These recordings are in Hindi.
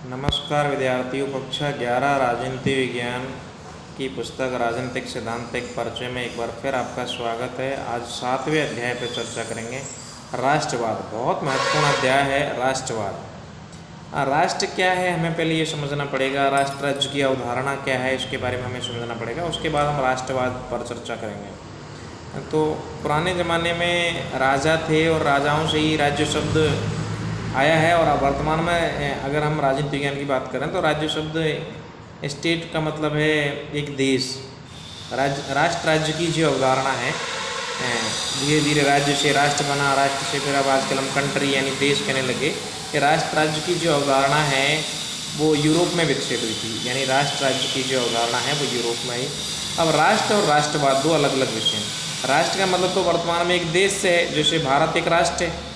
नमस्कार विद्यार्थियों, कक्षा 11 राजनीति विज्ञान की पुस्तक राजनीतिक सिद्धांतिक परिचय में एक बार फिर आपका स्वागत है। आज 7वें अध्याय पर चर्चा करेंगे। राष्ट्रवाद बहुत महत्वपूर्ण अध्याय है। राष्ट्रवाद, राष्ट्र क्या है हमें पहले ये समझना पड़ेगा। राष्ट्र राज्य की अवधारणा क्या है इसके बारे में हमें समझना पड़ेगा। उसके बाद हम राष्ट्रवाद पर चर्चा करेंगे। तो पुराने ज़माने में राजा थे और राजाओं से ही राज्य शब्द आया है। और वर्तमान में अगर हम राजनीति विज्ञान की बात करें तो राज्य शब्द स्टेट का मतलब है एक देश। राष्ट्र राज्य की जो अवधारणा है, धीरे धीरे राज्य से राष्ट्र बना, राष्ट्र से फिर अब आजकल हम कंट्री यानी देश कहने लगे। कि राष्ट्र राज्य की जो अवधारणा है वो यूरोप में विकसित हुई थी। यानी राष्ट्र राज्य की जो अवधारणा है वो यूरोप में आई। अब राष्ट्र और राष्ट्रवाद दो अलग अलग विषय हैं। राष्ट्र का मतलब तो वर्तमान में एक देश से है, जैसे भारत एक राष्ट्र है।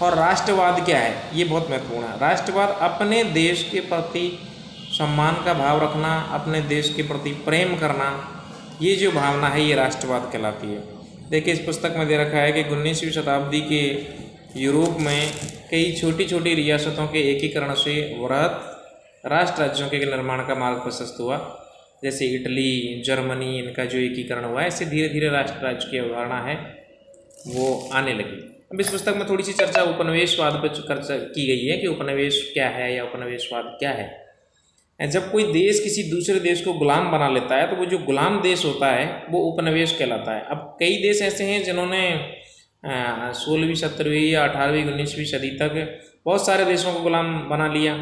और राष्ट्रवाद क्या है, ये बहुत महत्वपूर्ण है। राष्ट्रवाद अपने देश के प्रति सम्मान का भाव रखना, अपने देश के प्रति प्रेम करना, ये जो भावना है ये राष्ट्रवाद कहलाती है। देखिए, इस पुस्तक में दे रखा है कि 19वीं शताब्दी के यूरोप में कई छोटी छोटी रियासतों के एकीकरण से वृहत राष्ट्र राज्यों के निर्माण का मार्ग प्रशस्त हुआ। जैसे इटली, जर्मनी, इनका जो एकीकरण हुआ है, इससे धीरे धीरे राष्ट्र राज्य की अवधारणा है वो आने लगी। अब इस पुस्तक में थोड़ी सी चर्चा उपनिवेशवाद पर की गई है कि उपनिवेश क्या है या उपनिवेशवाद क्या है। जब कोई देश किसी दूसरे देश को गुलाम बना लेता है तो वो जो गुलाम देश होता है वो उपनिवेश कहलाता है। अब कई देश ऐसे हैं जिन्होंने 16वीं 17वीं या 18वीं 19वीं सदी तक बहुत सारे देशों को गुलाम बना लिया।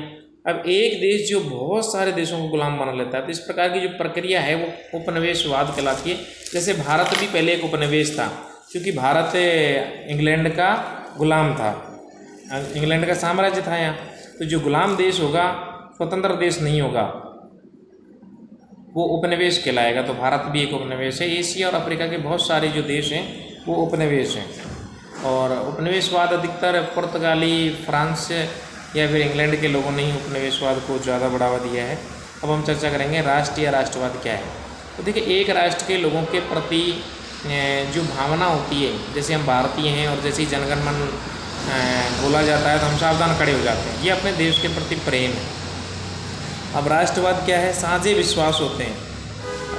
अब एक देश जो बहुत सारे देशों को गुलाम बना लेता है तो इस प्रकार की जो प्रक्रिया है वो उपनिवेशवाद कहलाती है। जैसे भारत भी पहले एक उपनिवेश था, क्योंकि भारत इंग्लैंड का गुलाम था, इंग्लैंड का साम्राज्य था यहाँ। तो जो गुलाम देश होगा, स्वतंत्र देश नहीं होगा, वो उपनिवेश कहलाएगा। तो भारत भी एक उपनिवेश है। एशिया और अफ्रीका के बहुत सारे जो देश हैं वो उपनिवेश हैं। और उपनिवेशवाद अधिकतर पुर्तगाली, फ्रांस या फिर इंग्लैंड के लोगों ने ही उपनिवेशवाद को ज़्यादा बढ़ावा दिया है। अब हम चर्चा करेंगे राष्ट्र या राष्ट्रवाद क्या है। तो देखिए, एक राष्ट्र के लोगों के प्रति जो भावना होती है, जैसे हम भारतीय हैं और जैसे ही जनगण मन बोला जाता है तो हम सावधान खड़े हो जाते हैं, ये अपने देश के प्रति प्रेम है। अब राष्ट्रवाद क्या है, साझे विश्वास होते हैं।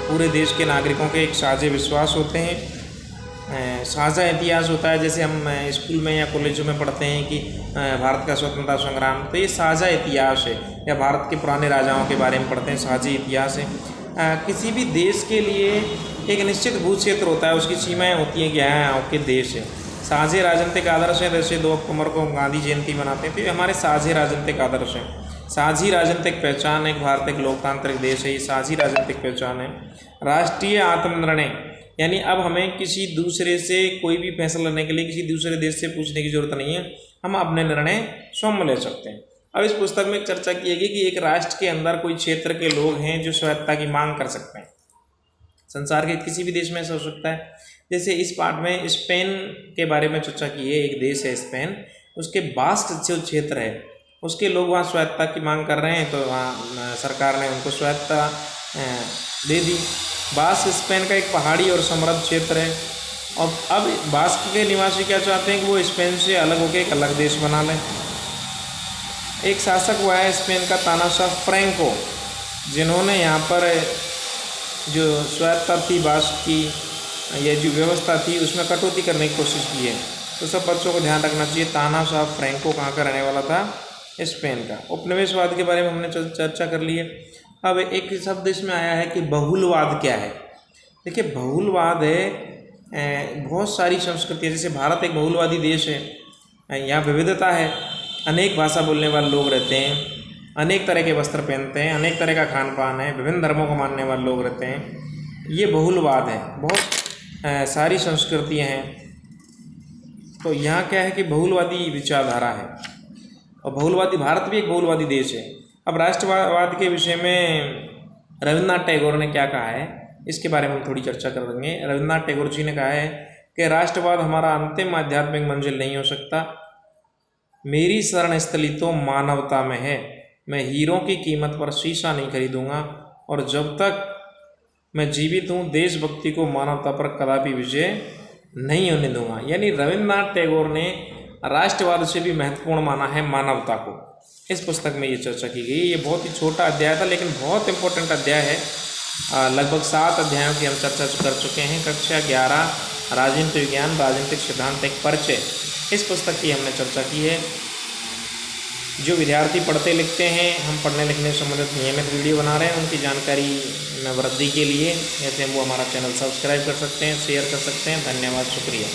पूरे देश के नागरिकों के एक साझे विश्वास होते हैं, साझा इतिहास होता है। जैसे हम स्कूल में या कॉलेजों में पढ़ते हैं कि भारत का स्वतंत्रता संग्राम, तो ये साझा इतिहास है। या भारत के पुराने राजाओं के बारे में पढ़ते हैं, साझे इतिहास है। किसी भी देश के लिए एक निश्चित भू क्षेत्र होता है, उसकी सीमाएं होती हैं कि यहाँ के देश है। साझे राजनीतिक आदर्श हैं, जैसे 2 अक्टूबर को गांधी जयंती मनाते हैं, तो ये हमारे साझे राजनीतिक आदर्श हैं। साझी राजनीतिक पहचान, एक भारत एक लोकतांत्रिक देश है, ये साझी राजनीतिक पहचान है। राष्ट्रीय आत्मनिर्णय, यानी अब हमें किसी दूसरे से कोई भी फैसला लेने के लिए किसी दूसरे देश से पूछने की जरूरत नहीं है, हम अपने निर्णय स्वयं ले सकते हैं। अब इस पुस्तक में चर्चा की गई कि एक राष्ट्र के अंदर कोई क्षेत्र के लोग हैं जो स्वायत्तता की मांग कर सकते हैं। संसार के किसी भी देश में ऐसा हो सकता है। जैसे इस पार्ट में स्पेन के बारे में चर्चा की है। एक देश है स्पेन, उसके बास्क जो क्षेत्र है उसके लोग वहाँ स्वायत्तता की मांग कर रहे हैं, तो वहाँ सरकार ने उनको स्वायत्तता दे दी। बास्क स्पेन का एक पहाड़ी और समृद्ध क्षेत्र है। और अब बास्क के निवासी क्या चाहते हैं कि वो स्पेन से अलग होकर एक अलग देश बना लें। एक शासक हुआ है स्पेन का, तानाशाह फ्रैंको, जिन्होंने यहाँ पर जो स्वायत्तता थी बास्क की, ये जो व्यवस्था थी उसमें कटौती करने की कोशिश की है। तो सब बच्चों को ध्यान रखना चाहिए। तानाशाह फ्रैंको कहाँ का रहने वाला था, स्पेन का। उपनिवेशवाद के बारे में हमने चर्चा कर ली है। अब एक शब्द इसमें आया है कि बहुलवाद क्या है। देखिए, बहुलवाद है बहुत सारी संस्कृति, जैसे भारत एक बहुलवादी देश है, यहाँ विविधता है, अनेक भाषा बोलने वाले लोग रहते हैं, अनेक तरह के वस्त्र पहनते हैं, अनेक तरह का खान पान है, विभिन्न धर्मों को मानने वाले लोग रहते हैं। ये बहुलवाद है, बहुत सारी संस्कृतियाँ हैं। तो यहाँ क्या है कि बहुलवादी विचारधारा है, और बहुलवादी भारत भी एक बहुलवादी देश है। अब राष्ट्रवाद के विषय में रविन्द्रनाथ टैगोर ने क्या कहा है, इसके बारे में हम थोड़ी चर्चा कर देंगे। रविन्द्रनाथ टैगोर जी ने कहा है कि राष्ट्रवाद हमारा अंतिम आध्यात्मिक मंजिल नहीं हो सकता। मेरी शरण स्थली तो मानवता में है। मैं हीरों की कीमत पर शीशा नहीं खरीदूंगा, और जब तक मैं जीवित हूँ देशभक्ति को मानवता पर कदापि विजय नहीं होने दूंगा। यानी रविन्द्रनाथ टैगोर ने राष्ट्रवाद से भी महत्वपूर्ण माना है मानवता को। इस पुस्तक में ये चर्चा की गई। ये बहुत ही छोटा अध्याय था लेकिन बहुत इम्पोर्टेंट अध्याय है। लगभग 7 अध्यायों की हम चर्चा कर चुके हैं। कक्षा 11 राजनीति विज्ञान राजनीतिक सिद्धांत एक परिचय, इस पुस्तक की हमने चर्चा की है। जो विद्यार्थी पढ़ते लिखते हैं, हम पढ़ने लिखने से संबंधित नियमित वीडियो बना रहे हैं, उनकी जानकारी में वृद्धि के लिए ऐसे वो हमारा चैनल सब्सक्राइब कर सकते हैं, शेयर कर सकते हैं। धन्यवाद, शुक्रिया।